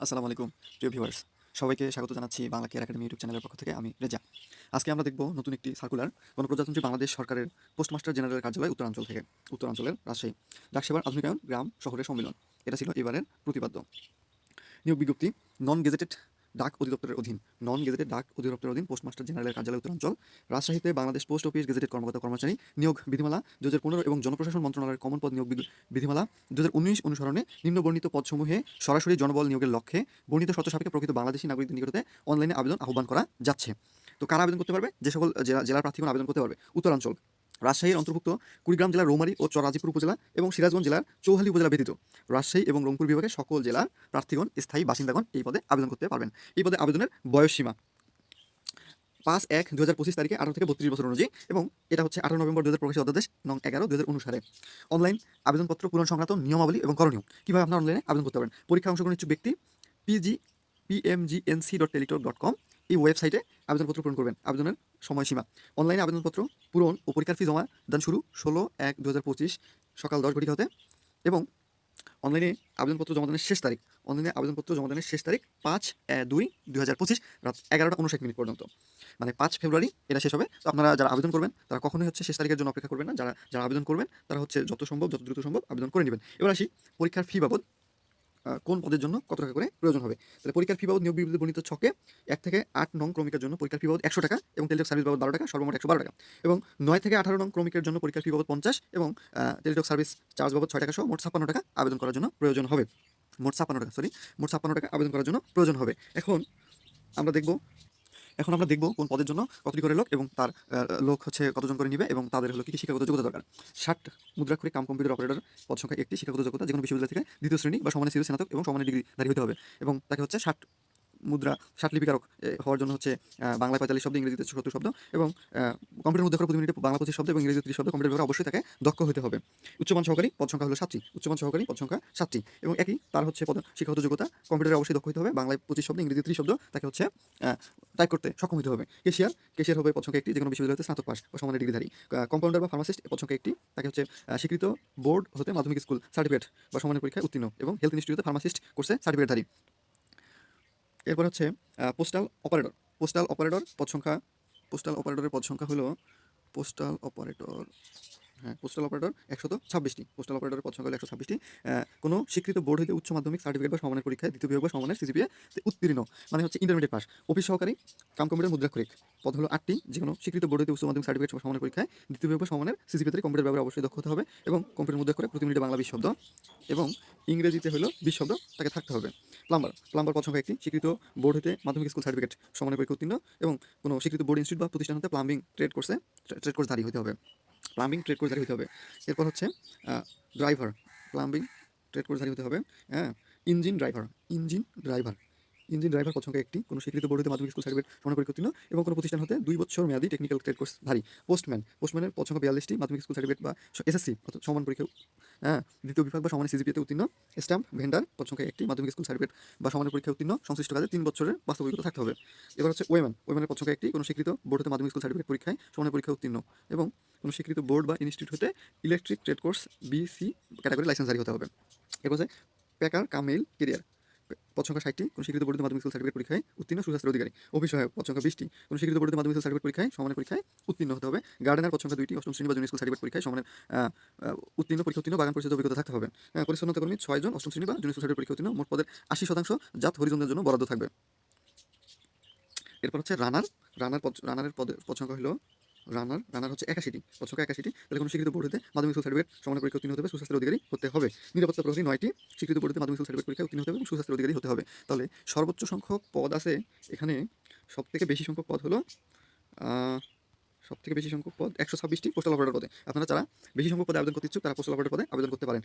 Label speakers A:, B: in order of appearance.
A: আসসালামু আলাইকুম প্রিয় ভিউয়ার্স, সবাইকে স্বাগত জানাচ্ছি বাংলা কেয়ার একাডেমি ইউটিউব চ্যানেলের পক্ষ থেকে। আমি রেজা। আজকে আমরা দেখব নতুন একটি সার্কুলার গণপ্রজাতন্ত্রী বাংলাদেশ সরকারের পোস্টমাস্টার জেনারেলের কার্যালয় উত্তরাঞ্চল থেকে। উত্তরাঞ্চলের রাজশাহী ডাকসেবার আধুনিকায়ন গ্রাম শহরের সম্মিলন, এটা ছিল এবারের প্রতিপাদ্য নিয়োগ বিজ্ঞপ্তি। নন গেজেটেড ডাক অধিদপ্তরের অধীন পোস্টমাস্টার জেনারেলের কার্যালয় উত্তরাঞ্চল রাজশাহীতে বাংলাদেশ পোস্ট অফিস গেজেটেড কর্মকর্তা কর্মচারী নিয়োগ বিধিমালা 2015 এবং জনপ্রশাসন মন্ত্রণালয়ের কমন পদ নিয়োগ বিধিমালা 2019 অনুসরণে নিম্নবর্ণিত পদসমূহে সরাসরি জনবল নিয়োগের লক্ষ্যে বর্ণিত শর্ত সাপেক্ষে প্রকৃত বাংলাদেশী নাগরিকদের নিকটতে অনলাইনে আবেদন আহ্বান করা যাচ্ছে। তো কারা আবেদন করতে পারবে? যে সকল জেলার প্রার্থীগণ আবেদন করতে পারবে: উত্তরাঞ্চল, রাজশাহীর অন্তর্ভুক্ত কুড়িগ্রাম জেলার রৌমারী ও চররাজিপুর উপজেলা এবং সিরাজগঞ্জ জেলার চৌহালি উপজেলা ব্যতীত রাজশাহী এবং রংপুর বিভাগের সকল জেলার প্রার্থীগণ, স্থায়ী বাসিন্দাগণ এই পদে আবেদন করতে পারবেন। এই পদে আবেদনের বয়সসীমা 5/1/2025 তারিখে 18 থেকে 32 বছর অনুযায়ী, এবং এটা হচ্ছে 18 নভেম্বর 2000 প্রকাশিত অধ্যাদেশ নং 11/2000 অনুসারে। অনলাইন আবেদনপত্র পূরণ সংক্রান্ত নিয়মাবলী এবং করণীয়। কীভাবে আপনারা অনলাইনে আবেদন করতে পারেন? পরীক্ষা অংশগ্রহণ ইচ্ছুক ব্যক্তি pmgnc.teletalk.com এই ওয়েবসাইটে আবেদনপত্র পূরণ করবেন। আবেদনের সময়সীমা: অনলাইনে আবেদনপত্র পূরণ ও পরীক্ষার ফি জমা দান শুরু 16/1/2025 সকাল 10 ঘটিকা হতে, এবং অনলাইনে আবেদনপত্র জমাদানের শেষ তারিখ 5/2/2025 রাত 11টা 59 পর্যন্ত, মানে 5 ফেব্রুয়ারি এটা শেষ হবে। তো আপনারা যারা আবেদন করবেন তারা কখনোই শেষ তারিখের জন্য অপেক্ষা করবেন না। যারা আবেদন করবেন তারা যত দ্রুত সম্ভব আবেদন করে নেবেন। এবার আসি পরীক্ষার ফি বাবদ কোন পদের জন্য কত টাকা করে প্রয়োজন হবে। তাহলে পরীক্ষার ফি বাবদ নিয়োগ বিবৃতিতে বর্ণিত ছকে 1 থেকে 8 নং ক্রমিকের জন্য পরীক্ষার ফি বাবদ 100 টাকা এবং টেলিটক সার্ভিস বাবদ 12 টাকা, সর্বমোট 112 টাকা, এবং 9 থেকে 18 নং ক্রমিকের জন্য পরীক্ষার ফি বাবদ 50 এবং টেলিটক সার্ভিস চার্জ বাবদ 6 টাকা সহ মোট 56 টাকা আবেদন করার জন্য প্রয়োজন হবে। মোট 56 টাকা আবেদন করার জন্য প্রয়োজন হবে। এখন আমরা দেখব কোন পদের জন্য কতটি করে লোক এবং তার লোক কতজন করে নিবে এবং তাদের কী কী শিক্ষাগত যোগ্যতা দরকার। 60 মুদ্রাক্ষরিক কম্পিউটার অপারেটর পদ সংখ্যা 1টি। শিক্ষাগত যোগ্যতা: যেকোনো বিশ্ববিদ্যালয় থেকে 2য় শ্রেণী বা সমানের সিভিল স্নাতক এবং সমানের ডিগ্রিধারী হতে হবে, এবং তাকে 60 লিপিকারক হওয়ার জন্য বাংলায় 45 শব্দ, ইংরেজিতে 70 শব্দ, এবং কম্পিউটার মধ্যে প্রতি মিনিটে বাংলা 25 শব্দ এবং ইংরেজি 30 শব্দ কম্পিউটার ব্যবহারে অবশ্যই তাকে দক্ষ হতে হবে। উচ্চমান সহকারী পদ সংখ্যা 7টি। এবং একই তার শিক্ষাগত যোগ্যতা: কম্পিউটারে অবশ্যই দক্ষ হতে হবে, বাংলায় 25 শব্দ, ইংরেজি 30 শব্দ তাকে টাইপ করতে সক্ষম হতে হবে। কেশিয়ার হবে পদ সংখ্যা 1টি। যেকোনো বিশ্ববিদ্যালয়তে স্নাতক পাস বা সমানের ডিগ্রিধারী। কম্পাউন্ডার বা ফার্মাসিস্ট পদ সংখ্যা 1টি। তাকে স্বীকৃত বোর্ড হতে মাধ্যমিক স্কুল সার্টিফিকেট বা সমানের পরীক্ষায় উত্তীর্ণ এবং হেলথ ইনস্টিটিউটে ফার্মাসিস্ট কোর্সে সার্টিফিকেটধারী। এরপর পোস্টাল অপারেটর। পোস্টাল অপারেটরের পদ সংখ্যা হলো পোস্টাল অপারেটর 126টি। পোস্টাল অপারেটরের পদ সংখ্যা হলো 126টি। কোনো স্বীকৃত বোর্ড হইতে উচ্চ মাধ্যমিক সার্টিফিকেট বা সমানের পরীক্ষায় দ্বিতীয় বিভাগ বা সমানের সিজিপিএ উত্তীর্ণ, মানে ইন্টারমিডিয়েট পাস। অফিস সহকারী কম্পিউটার মুদ্রাক্ষরিক পদ হলো 8টি। যেকোনো স্বীকৃত বোর্ড হইতে উচ্চ মাধ্যমিক সার্টিফিকেট বা সমানের পরীক্ষায় দ্বিতীয় বিভাগ বা সমানের সিজিপিএতে কম্পিউটার ব্যবহারে অবশ্যই দক্ষ হতে হবে, এবং কম্পিউটার মুদ্রাক্ষরে প্রতি মিনিটে বাংলা 20 শব্দ এবং ইংরেজিতে 20 শব্দ তাকে থাকতে হবে। প্লাম্বার পদ সংখ্যা 1টি। স্বীকৃত বোর্ড হতে মাধ্যমিক স্কুল সার্টিফিকেট সমানের পরীক্ষা উত্তীর্ণ এবং কোনো স্বীকৃত বোর্ড ইনস্টিটিউট বা প্রতিষ্ঠান হতে প্লাম্বিং ট্রেড কোর্সধারী হতে হবে। এরপর ড্রাইভার। প্লাম্বিং ট্রেড কোর্সধারী হতে হবে। হ্যাঁ। ইঞ্জিন ড্রাইভার পদ সংখ্যা 1টি। কোনো স্বীকৃত বোর্ড হতে মাধ্যমিক স্কুল সার্টিফিকেট সমানের পরীক্ষা উত্তীর্ণ এবং কোনো প্রতিষ্ঠান হতে 2 বছর মেয়াদী টেকনিক্যাল ট্রেড কোর্সধারী। পোস্টম্যানের পদ সংখ্যা 42টি। মাধ্যমিক স্কুল সার্টিফিকেট বা এসএসসি সমান পরীক্ষা দ্বিতীয় বিভাগ বা সমানের সিজিপিএতে উত্তীর্ণ। স্ট্যাম্প ভেন্ডার পদ সংখ্যা 1টি। মাধ্যমিক স্কুল সার্টিফিকেট বা সমানের পরীক্ষা উত্তীর্ণ, সংশ্লিষ্ট কাজে 3 বছরের বাস্তব অভিজ্ঞতা থাকতে হবে। এবার ওয়েম্যানের পদ সংখ্যা 1টি। কোনো স্বীকৃত বোর্ড হতে মাধ্যমিক স্কুল সার্টিফিকেট পরীক্ষায় সমানের পরীক্ষা উত্তীর্ণ এবং কোনো স্বীকৃত বোর্ড বা ইনস্টিটিউট হতে electric trade course BC category লাইসেন্সধারী হতে হবে। এরপর প্যাকার মেইল কেরিয়ার পদ সংখ্যা 60টি। কোনো স্বীকৃত বোর্ডে মাধ্যমিক স্কুল সার্টিফিকেট পরীক্ষায় উত্তীর্ণ, সুস্বাস্থ্যের অধিকারী। অফিস সহায়ক পদ সংখ্যা 20টি। কোনো স্বীকৃত বোর্ডে মাধ্যমিক স্কুল সার্টিফিকেট পরীক্ষায় সমানের পরীক্ষায় উত্তীর্ণ হতে হবে। গার্ডেনার পদ সংখ্যা 2টি। 8ম শ্রেণী বা জুনিয়র স্কুল সার্টিফিকেট পরীক্ষায় সমানের উত্তীর্ণ, বাগান পরিচর্যার অভিজ্ঞতা থাকতে হবে। পরিচ্ছন্নতা কর্মী 6 জন 8ম শ্রেণী বা জুনিয়র স্কুল সার্টিফিকেট পরীক্ষা উত্তীর্ণ। মোট পদের 80% জাত হরিজনদের জন্য বরাদ্দ থাকবে। এরপর রানারের পদ সংখ্যা হলো রানার 81টি। পদ সংখ্যা 81টি। তাহলে কোনো স্বীকৃত বোর্ড হতে মাধ্যমিক স্কুল সার্টিফিকেট সমানের পরীক্ষা উত্তীর্ণ হতে হবে, সুস্বাস্থ্যের অধিকারী হতে হবে। নিরাপত্তা প্রহরী 9টি। স্বীকৃত বোর্ড হতে মাধ্যমিক স্কুল সার্টিফিকেট পরীক্ষা উত্তীর্ণ হতে হবে এবং সুস্বাস্থ্যের অধিকারী হতে হবে। তাহলে সর্বোচ্চ সংখ্যক পদ আছে এখানে। সবথেকে বেশি সংখ্যক পদ হলো 126টি পোস্টাল অপারেটর পদে। আপনারা যারা বেশি সংখ্যক পদে আবেদন করতে ইচ্ছুক তারা পোস্টাল অপারেটর পদে আবেদন করতে পারেন।